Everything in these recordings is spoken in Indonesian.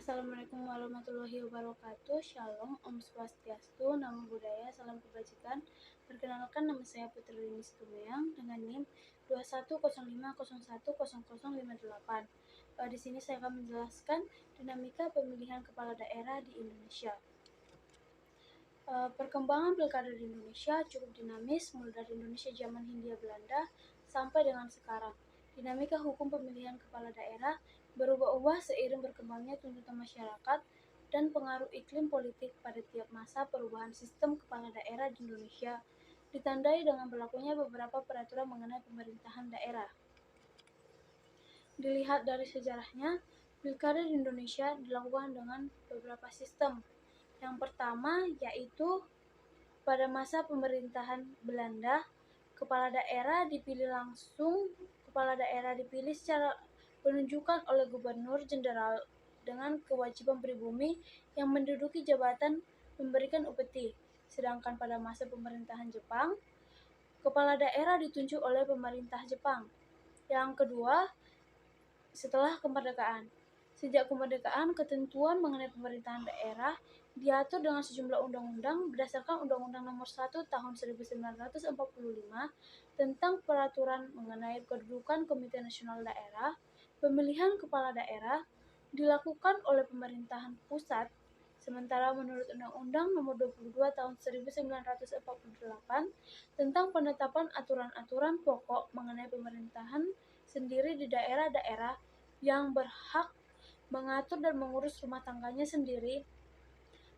Assalamualaikum warahmatullahi wabarakatuh. Shalom, Om Swastiastu, Namo Buddhaya, Salam Kebajikan. Perkenalkan, nama saya Putri Linis Tumeang dengan NIM 2105010058. Di sini saya akan menjelaskan dinamika pemilihan kepala daerah di Indonesia. Perkembangan pilkada di Indonesia cukup dinamis, mulai dari Indonesia zaman Hindia Belanda sampai dengan sekarang. Dinamika hukum pemilihan kepala daerah berubah-ubah seiring berkembangnya tuntutan masyarakat dan pengaruh iklim politik pada tiap masa perubahan sistem kepala daerah di Indonesia, ditandai dengan berlakunya beberapa peraturan mengenai pemerintahan daerah. Dilihat dari sejarahnya, pilkada di Indonesia dilakukan dengan beberapa sistem. Yang pertama yaitu pada masa pemerintahan Belanda, kepala daerah dipilih langsung. Kepala daerah dipilih secara penunjukan oleh gubernur jenderal dengan kewajiban pribumi yang menduduki jabatan memberikan upeti. Sedangkan pada masa pemerintahan Jepang, kepala daerah ditunjuk oleh pemerintah Jepang. Yang kedua, setelah kemerdekaan. Sejak kemerdekaan, ketentuan mengenai pemerintahan daerah diatur dengan sejumlah undang-undang berdasarkan Undang-Undang Nomor 1 Tahun 1945 tentang peraturan mengenai kedudukan Komite Nasional Daerah. Pemilihan kepala daerah dilakukan oleh pemerintahan pusat, sementara menurut Undang-Undang Nomor 22 Tahun 1948 tentang penetapan aturan-aturan pokok mengenai pemerintahan sendiri di daerah-daerah yang berhak mengatur dan mengurus rumah tangganya sendiri,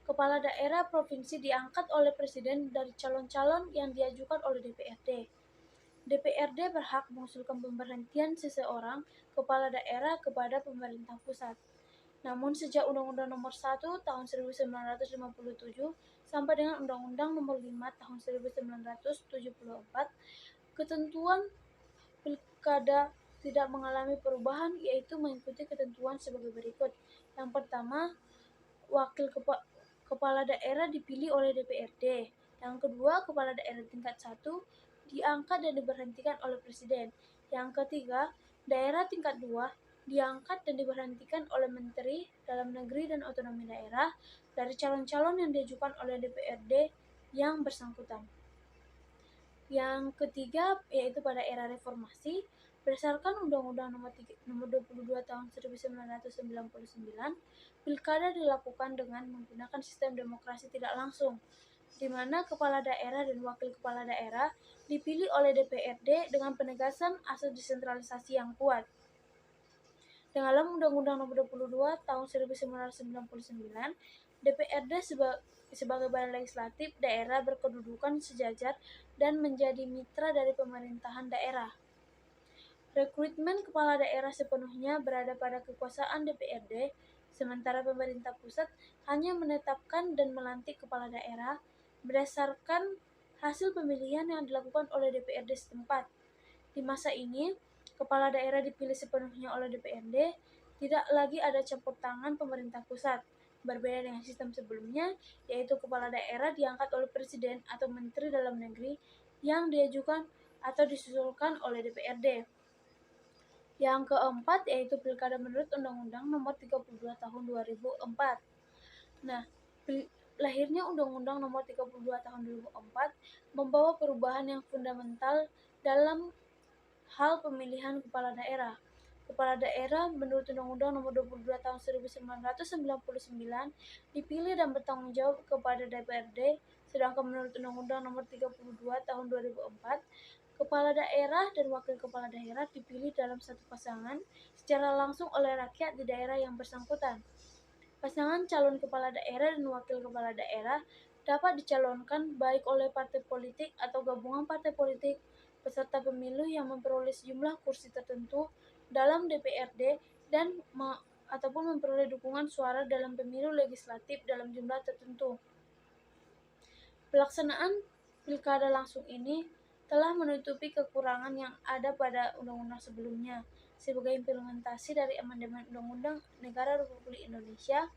kepala daerah provinsi diangkat oleh presiden dari calon-calon yang diajukan oleh DPRD. DPRD berhak mengusulkan pemberhentian seseorang kepala daerah kepada pemerintah pusat. Namun sejak Undang-Undang Nomor 1 Tahun 1957 sampai dengan Undang-Undang Nomor 5 Tahun 1974, ketentuan pilkada tidak mengalami perubahan, yaitu mengikuti ketentuan sebagai berikut. Yang pertama, wakil kepala daerah dipilih oleh DPRD. Yang kedua, kepala daerah tingkat 1 diangkat dan diberhentikan oleh presiden. Yang ketiga, daerah tingkat 2 diangkat dan diberhentikan oleh Menteri Dalam Negeri dan Otonomi Daerah dari calon-calon yang diajukan oleh DPRD yang bersangkutan. Yang ketiga, yaitu pada era reformasi, berdasarkan Undang-Undang Nomor 22 Tahun 1999, pilkada dilakukan dengan menggunakan sistem demokrasi tidak langsung, di mana kepala daerah dan wakil kepala daerah dipilih oleh DPRD dengan penegasan asas desentralisasi yang kuat. Dalam Undang-Undang Nomor 22 Tahun 1999, DPRD sebagai badan legislatif daerah berkedudukan sejajar dan menjadi mitra dari pemerintahan daerah. Rekrutmen kepala daerah sepenuhnya berada pada kekuasaan DPRD, sementara pemerintah pusat hanya menetapkan dan melantik kepala daerah berdasarkan hasil pemilihan yang dilakukan oleh DPRD setempat. Di masa ini, kepala daerah dipilih sepenuhnya oleh DPRD, tidak lagi ada campur tangan pemerintah pusat. Berbeda dengan sistem sebelumnya, yaitu kepala daerah diangkat oleh presiden atau menteri dalam negeri yang diajukan atau disusulkan oleh DPRD. Yang keempat, yaitu pilkada menurut Undang-Undang Nomor 32 Tahun 2004. Nah, lahirnya Undang-Undang Nomor 32 Tahun 2004 membawa perubahan yang fundamental dalam hal pemilihan kepala daerah. Kepala daerah menurut Undang-Undang Nomor 22 Tahun 1999 dipilih dan bertanggung jawab kepada DPRD, sedangkan menurut Undang-Undang Nomor 32 Tahun 2004, kepala daerah dan wakil kepala daerah dipilih dalam satu pasangan secara langsung oleh rakyat di daerah yang bersangkutan. Pasangan calon kepala daerah dan wakil kepala daerah dapat dicalonkan baik oleh partai politik atau gabungan partai politik peserta pemilu yang memperoleh sejumlah kursi tertentu dalam DPRD dan ataupun memperoleh dukungan suara dalam pemilu legislatif dalam jumlah tertentu. Pelaksanaan pilkada langsung ini telah menutupi kekurangan yang ada pada undang-undang sebelumnya. Sebagai implementasi dari amandemen Undang-Undang Negara Republik Indonesia,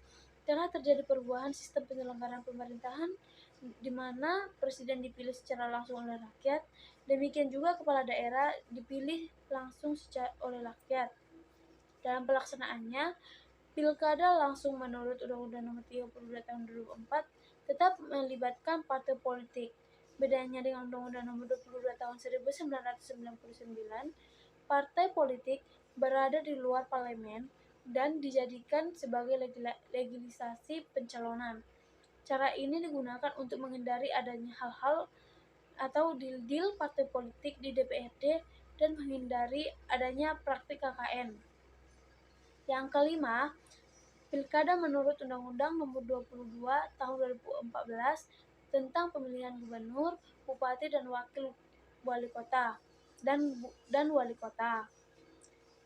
telah terjadi perubahan sistem penyelenggaraan pemerintahan di mana presiden dipilih secara langsung oleh rakyat, demikian juga kepala daerah dipilih langsung oleh rakyat. Dalam pelaksanaannya, Pilkada langsung menurut Undang-Undang Nomor 32 Tahun 2004 tetap melibatkan partai politik. Bedanya dengan Undang-Undang Nomor 22 Tahun 1999, partai politik berada di luar parlemen dan dijadikan sebagai legislasi pencalonan. Cara ini digunakan untuk menghindari adanya hal-hal atau deal-deal partai politik di DPRD dan menghindari adanya praktik KKN. Yang kelima, Pilkada menurut Undang-Undang Nomor 22 Tahun 2014 tentang pemilihan gubernur, bupati dan wakil wali kota dan wali kota.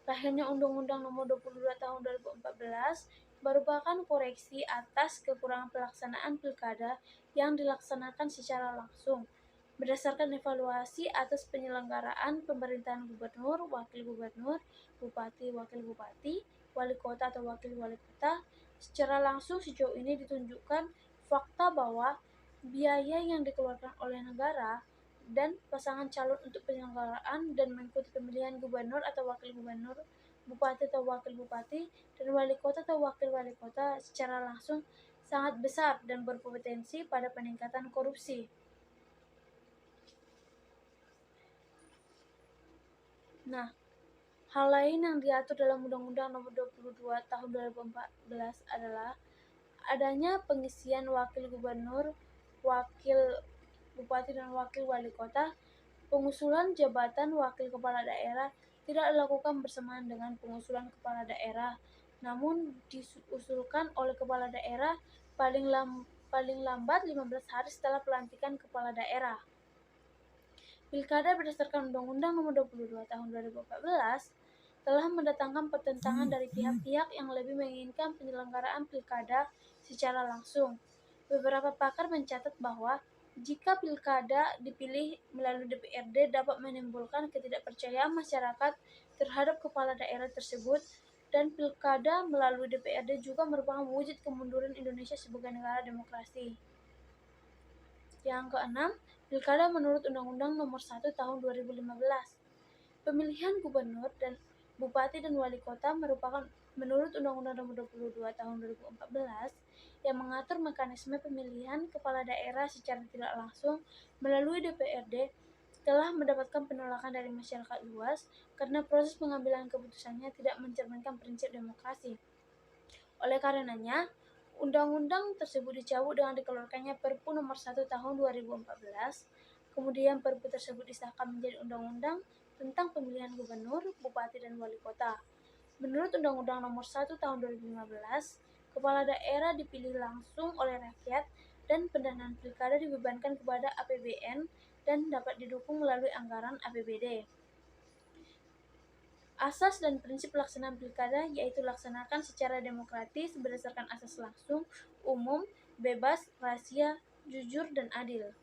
Lahirnya Undang-Undang Nomor 22 Tahun 2014 merupakan koreksi atas kekurangan pelaksanaan pilkada yang dilaksanakan secara langsung. Berdasarkan evaluasi atas penyelenggaraan pemerintahan gubernur, wakil gubernur, bupati, wakil bupati, wali kota atau wakil wali kota, secara langsung sejauh ini ditunjukkan fakta bahwa biaya yang dikeluarkan oleh negara dan pasangan calon untuk penyelenggaraan dan mengikuti pemilihan gubernur atau wakil gubernur, bupati atau wakil bupati, dan wali kota atau wakil wali kota secara langsung sangat besar dan berpotensi pada peningkatan korupsi. Nah, hal lain yang diatur dalam Undang-Undang Nomor 22 Tahun 2014 adalah adanya pengisian wakil gubernur, wakil bupati dan wakil wali kota. Pengusulan jabatan wakil kepala daerah tidak dilakukan bersamaan dengan pengusulan kepala daerah, namun diusulkan oleh kepala daerah paling lambat 15 hari setelah pelantikan kepala daerah. Pilkada berdasarkan Undang-Undang Nomor 22 Tahun 2014 telah mendatangkan pertentangan dari pihak-pihak yang lebih menginginkan penyelenggaraan pilkada secara langsung. Beberapa pakar mencatat bahwa jika pilkada dipilih melalui DPRD dapat menimbulkan ketidakpercayaan masyarakat terhadap kepala daerah tersebut, dan pilkada melalui DPRD juga merupakan wujud kemunduran Indonesia sebagai negara demokrasi. Yang keenam, pilkada menurut Undang-Undang Nomor 1 Tahun 2015. Pemilihan gubernur dan bupati dan wali kota merupakan menurut Undang-Undang Nomor 22 Tahun 2014 yang mengatur mekanisme pemilihan kepala daerah secara tidak langsung melalui DPRD telah mendapatkan penolakan dari masyarakat luas karena proses pengambilan keputusannya tidak mencerminkan prinsip demokrasi. Oleh karenanya, undang-undang tersebut dicabut dengan dikeluarkannya Perpu Nomor 1 Tahun 2014. Kemudian Perpu tersebut disahkan menjadi undang-undang tentang pemilihan gubernur, bupati dan wali kota. Menurut Undang-Undang Nomor 1 Tahun 2015, kepala daerah dipilih langsung oleh rakyat dan pendanaan pilkada dibebankan kepada APBN dan dapat didukung melalui anggaran APBD. Asas dan prinsip pelaksanaan pilkada yaitu laksanakan secara demokratis berdasarkan asas langsung, umum, bebas, rahasia, jujur, dan adil.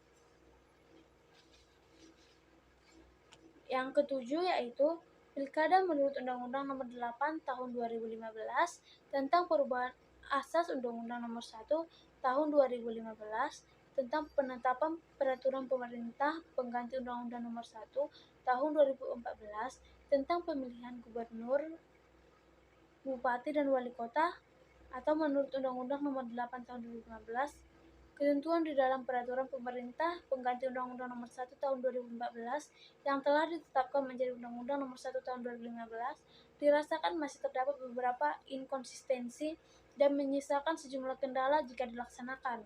Yang ketujuh yaitu pilkada menurut Undang-Undang Nomor 8 Tahun 2015 tentang perubahan asas Undang-Undang Nomor 1 Tahun 2015 tentang penetapan peraturan pemerintah pengganti Undang-Undang Nomor 1 Tahun 2014 tentang pemilihan gubernur, bupati dan wali kota, atau menurut Undang-Undang Nomor 8 Tahun 2015, ketentuan di dalam peraturan pemerintah pengganti Undang-Undang Nomor 1 Tahun 2014 yang telah ditetapkan menjadi Undang-Undang Nomor 1 Tahun 2015 dirasakan masih terdapat beberapa inkonsistensi dan menyisakan sejumlah kendala jika dilaksanakan.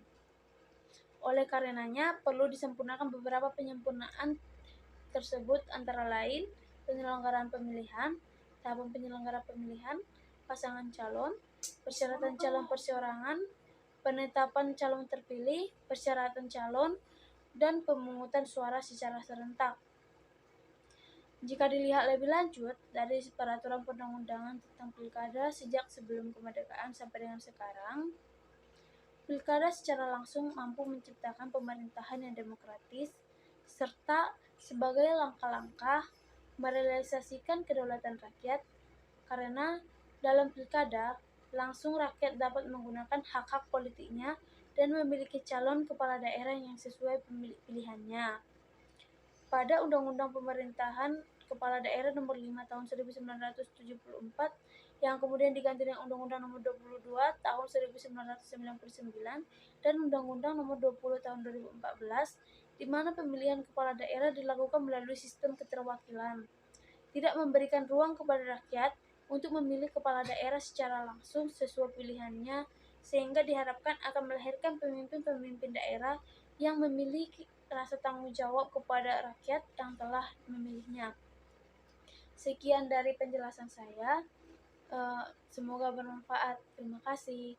Oleh karenanya, perlu disempurnakan beberapa penyempurnaan tersebut antara lain penyelenggaraan pemilihan, tahapan penyelenggara pemilihan, pasangan calon, persyaratan calon perseorangan, penetapan calon terpilih, persyaratan calon, dan pemungutan suara secara serentak. Jika dilihat lebih lanjut dari peraturan perundang-undangan tentang pilkada sejak sebelum kemerdekaan sampai dengan sekarang, pilkada secara langsung mampu menciptakan pemerintahan yang demokratis, serta sebagai langkah-langkah merealisasikan kedaulatan rakyat, karena dalam pilkada, langsung rakyat dapat menggunakan hak-hak politiknya dan memiliki calon kepala daerah yang sesuai pilihannya. Pada Undang-Undang Pemerintahan Kepala Daerah Nomor 5 Tahun 1974 yang kemudian diganti dengan Undang-Undang Nomor 22 Tahun 1999 dan Undang-Undang Nomor 20 Tahun 2014, di mana pemilihan kepala daerah dilakukan melalui sistem keterwakilan, tidak memberikan ruang kepada rakyat untuk memilih kepala daerah secara langsung sesuai pilihannya, sehingga diharapkan akan melahirkan pemimpin-pemimpin daerah yang memiliki rasa tanggung jawab kepada rakyat yang telah memilihnya. Sekian dari penjelasan saya. Semoga bermanfaat. Terima kasih.